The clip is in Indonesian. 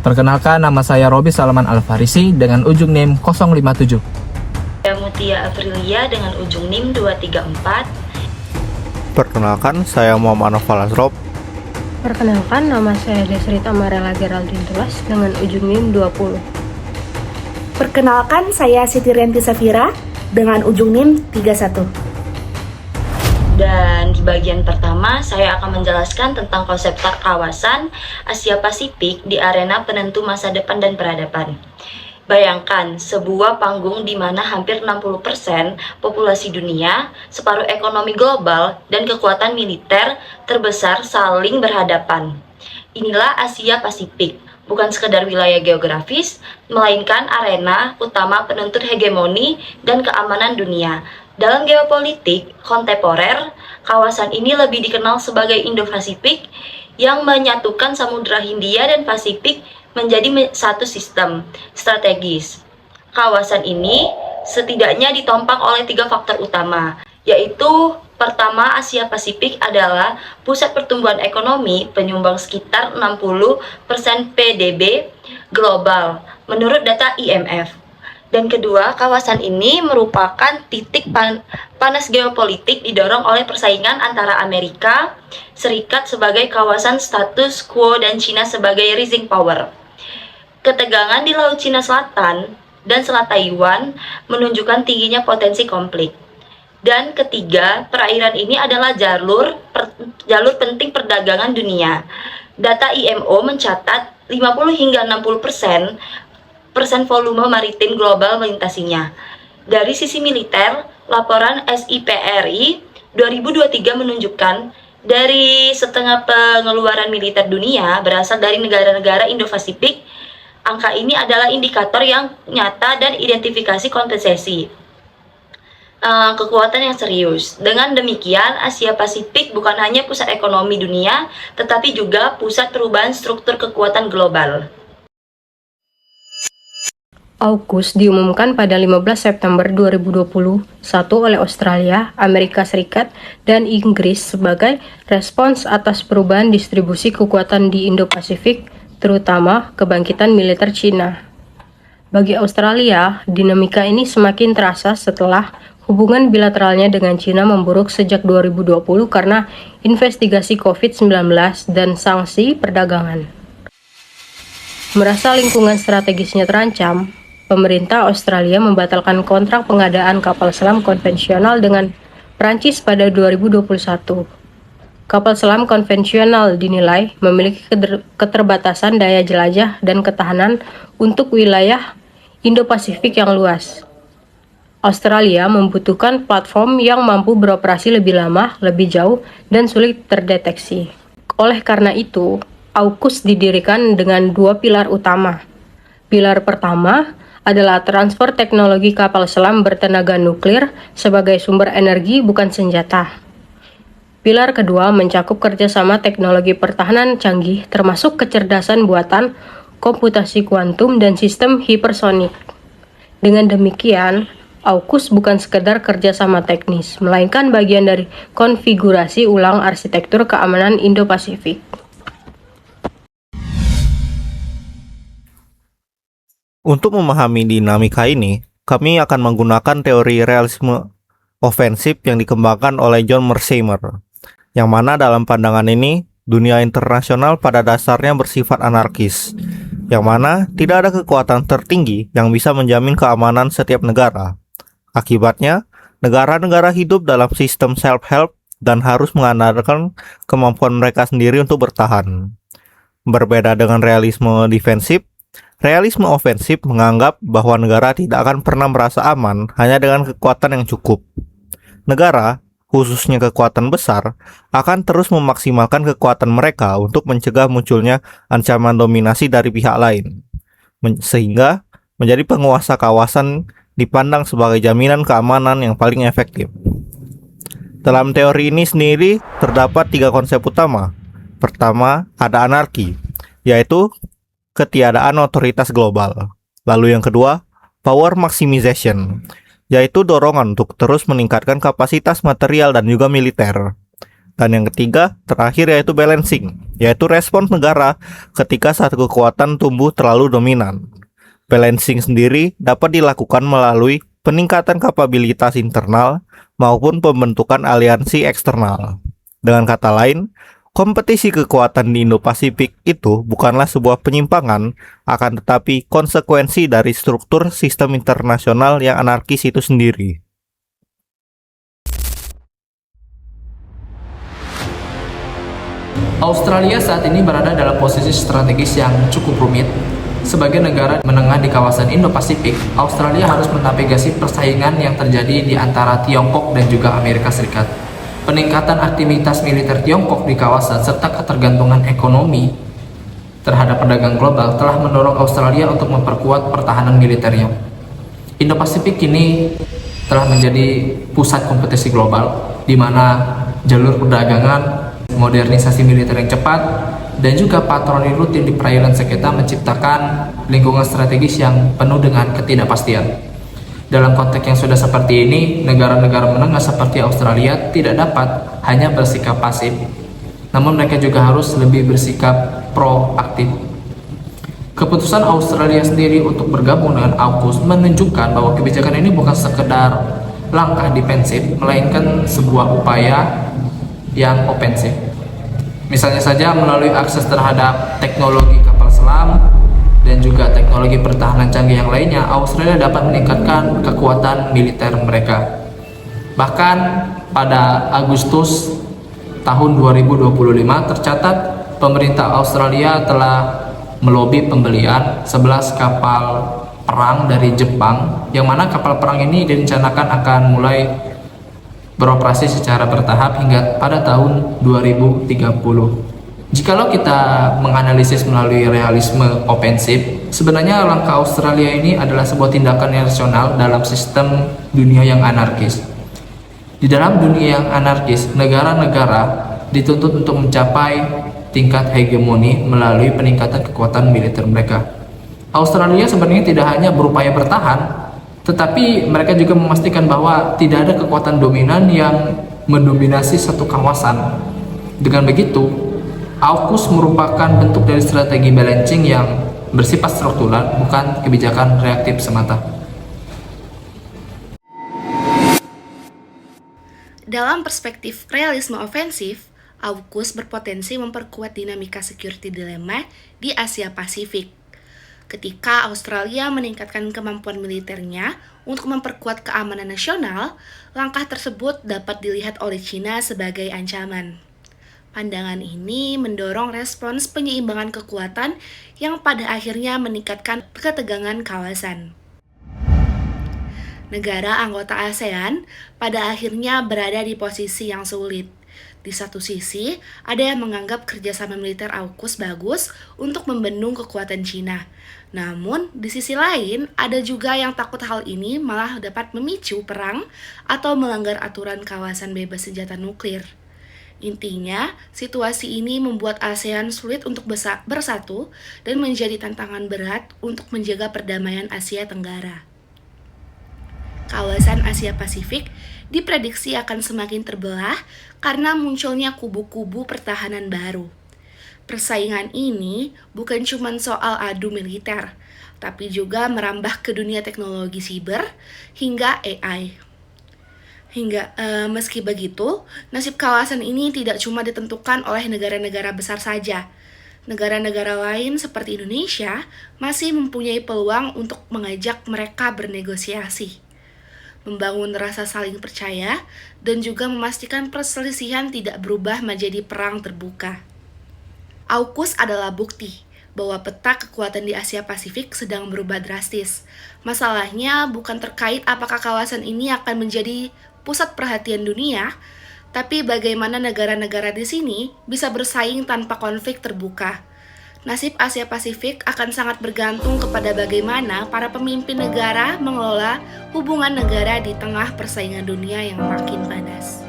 Perkenalkan, nama saya Robi Salman Al-Farisi dengan ujung NIM 057. Saya Mutia Aprilia dengan ujung NIM 234. Perkenalkan, saya Muhammad Noval Asrob. Perkenalkan, nama saya Desri Tamarela Geraldine Tulas dengan ujung NIM 20. Perkenalkan, saya Siti Rianti Safira dengan ujung NIM 31. Dan di bagian pertama, saya akan menjelaskan tentang konsep kawasan Asia Pasifik di arena penentu masa depan dan peradaban. Bayangkan sebuah panggung di mana hampir 60% populasi dunia, separuh ekonomi global, dan kekuatan militer terbesar saling berhadapan. Inilah Asia Pasifik, bukan sekedar wilayah geografis, melainkan arena utama penuntut hegemoni dan keamanan dunia. Dalam geopolitik kontemporer, kawasan ini lebih dikenal sebagai Indo-Pasifik yang menyatukan Samudra Hindia dan Pasifik menjadi satu sistem strategis. Kawasan ini setidaknya ditopang oleh 3 faktor utama, yaitu pertama, Asia Pasifik adalah pusat pertumbuhan ekonomi penyumbang sekitar 60% PDB global menurut data IMF. Dan kedua, kawasan ini merupakan titik panas geopolitik didorong oleh persaingan antara Amerika Serikat sebagai kawasan status quo dan China sebagai rising power. Ketegangan di Laut Cina Selatan dan Selat Taiwan menunjukkan tingginya potensi konflik. Dan ketiga, perairan ini adalah jalur penting perdagangan dunia. Data IMO mencatat 50 hingga 60% volume maritim global melintasinya. Dari sisi militer, laporan SIPRI 2023 menunjukkan dari setengah pengeluaran militer dunia berasal dari negara-negara Indo-Pasifik. Angka ini adalah indikator yang nyata dan identifikasi kompensasi kekuatan yang serius. Dengan demikian, Asia Pasifik bukan hanya pusat ekonomi dunia, tetapi juga pusat perubahan struktur kekuatan global. AUKUS diumumkan pada 15 September 2021 oleh Australia, Amerika Serikat, dan Inggris sebagai respons atas perubahan distribusi kekuatan di Indo-Pasifik, terutama kebangkitan militer Cina. Bagi Australia, dinamika ini semakin terasa setelah hubungan bilateralnya dengan Cina memburuk sejak 2020 karena investigasi COVID-19 dan sanksi perdagangan. Merasa lingkungan strategisnya terancam, pemerintah Australia membatalkan kontrak pengadaan kapal selam konvensional dengan Prancis pada 2021. Kapal selam konvensional dinilai memiliki keterbatasan daya jelajah dan ketahanan untuk wilayah Indo-Pasifik yang luas. Australia membutuhkan platform yang mampu beroperasi lebih lama, lebih jauh, dan sulit terdeteksi. Oleh karena itu, AUKUS didirikan dengan 2 pilar utama. Pilar pertama adalah transfer teknologi kapal selam bertenaga nuklir sebagai sumber energi bukan senjata. Pilar kedua mencakup kerjasama teknologi pertahanan canggih termasuk kecerdasan buatan, komputasi kuantum, dan sistem hipersonik. Dengan demikian, AUKUS bukan sekedar kerjasama teknis, melainkan bagian dari konfigurasi ulang arsitektur keamanan Indo-Pasifik. Untuk memahami dinamika ini, kami akan menggunakan teori realisme ofensif yang dikembangkan oleh John Mearsheimer, yang mana dalam pandangan ini, dunia internasional pada dasarnya bersifat anarkis, yang mana tidak ada kekuatan tertinggi yang bisa menjamin keamanan setiap negara. Akibatnya, negara-negara hidup dalam sistem self-help dan harus mengandalkan kemampuan mereka sendiri untuk bertahan. Berbeda dengan realisme defensif, realisme ofensif menganggap bahwa negara tidak akan pernah merasa aman hanya dengan kekuatan yang cukup. Negara, khususnya kekuatan besar, akan terus memaksimalkan kekuatan mereka untuk mencegah munculnya ancaman dominasi dari pihak lain, sehingga menjadi penguasa kawasan dipandang sebagai jaminan keamanan yang paling efektif. Dalam teori ini sendiri terdapat 3 konsep utama. Pertama, ada anarki, yaitu ketiadaan otoritas global. Lalu yang kedua, power maximization, yaitu dorongan untuk terus meningkatkan kapasitas material dan juga militer. Dan yang ketiga, terakhir yaitu balancing, yaitu respons negara ketika satu kekuatan tumbuh terlalu dominan. Balancing sendiri dapat dilakukan melalui peningkatan kapabilitas internal maupun pembentukan aliansi eksternal. Dengan kata lain, kompetisi kekuatan di Indo-Pasifik itu bukanlah sebuah penyimpangan, akan tetapi konsekuensi dari struktur sistem internasional yang anarkis itu sendiri. Australia saat ini berada dalam posisi strategis yang cukup rumit. Sebagai negara menengah di kawasan Indo-Pasifik, Australia harus menavigasi persaingan yang terjadi di antara Tiongkok dan juga Amerika Serikat. Peningkatan aktivitas militer Tiongkok di kawasan serta ketergantungan ekonomi terhadap perdagangan global telah mendorong Australia untuk memperkuat pertahanan militernya. Indo-Pasifik kini telah menjadi pusat kompetisi global, di mana jalur perdagangan, modernisasi militer yang cepat, dan juga patroli rutin di perairan sekitar menciptakan lingkungan strategis yang penuh dengan ketidakpastian. Dalam konteks yang sudah seperti ini, negara-negara menengah seperti Australia tidak dapat hanya bersikap pasif, namun mereka juga harus lebih bersikap proaktif. Keputusan Australia sendiri untuk bergabung dengan AUKUS menunjukkan bahwa kebijakan ini bukan sekedar langkah defensif, melainkan sebuah upaya yang ofensif. Misalnya saja melalui akses terhadap teknologi kapal selam dan juga teknologi pertahanan canggih yang lainnya, Australia dapat meningkatkan kekuatan militer mereka. Bahkan pada Agustus tahun 2025 tercatat pemerintah Australia telah melobi pembelian 11 kapal perang dari Jepang, yang mana kapal perang ini direncanakan akan mulai beroperasi secara bertahap hingga pada tahun 2030. Jikalau kita menganalisis melalui realisme ofensif, sebenarnya langkah Australia ini adalah sebuah tindakan yang rasional dalam sistem dunia yang anarkis. Di dalam dunia yang anarkis, negara-negara dituntut untuk mencapai tingkat hegemoni melalui peningkatan kekuatan militer mereka. Australia sebenarnya tidak hanya berupaya bertahan, tetapi mereka juga memastikan bahwa tidak ada kekuatan dominan yang mendominasi satu kawasan. Dengan begitu, AUKUS merupakan bentuk dari strategi balancing yang bersifat struktural, bukan kebijakan reaktif semata. Dalam perspektif realisme ofensif, AUKUS berpotensi memperkuat dinamika security dilema di Asia Pasifik. Ketika Australia meningkatkan kemampuan militernya untuk memperkuat keamanan nasional, langkah tersebut dapat dilihat oleh China sebagai ancaman. Pandangan ini mendorong respons penyeimbangan kekuatan yang pada akhirnya meningkatkan ketegangan kawasan. Negara anggota ASEAN pada akhirnya berada di posisi yang sulit. Di satu sisi, ada yang menganggap kerjasama militer AUKUS bagus untuk membendung kekuatan China. Namun, di sisi lain, ada juga yang takut hal ini malah dapat memicu perang atau melanggar aturan kawasan bebas senjata nuklir. Intinya, situasi ini membuat ASEAN sulit untuk bersatu dan menjadi tantangan berat untuk menjaga perdamaian Asia Tenggara. Kawasan Asia Pasifik diprediksi akan semakin terbelah karena munculnya kubu-kubu pertahanan baru. Persaingan ini bukan cuma soal adu militer, tapi juga merambah ke dunia teknologi siber hingga AI. Meski begitu, nasib kawasan ini tidak cuma ditentukan oleh negara-negara besar saja. Negara-negara lain seperti Indonesia masih mempunyai peluang untuk mengajak mereka bernegosiasi, membangun rasa saling percaya, dan juga memastikan perselisihan tidak berubah menjadi perang terbuka. AUKUS adalah bukti bahwa peta kekuatan di Asia Pasifik sedang berubah drastis. Masalahnya bukan terkait apakah kawasan ini akan menjadi pusat perhatian dunia, tapi bagaimana negara-negara di sini bisa bersaing tanpa konflik terbuka. Nasib Asia Pasifik akan sangat bergantung kepada bagaimana para pemimpin negara mengelola hubungan negara di tengah persaingan dunia yang makin panas.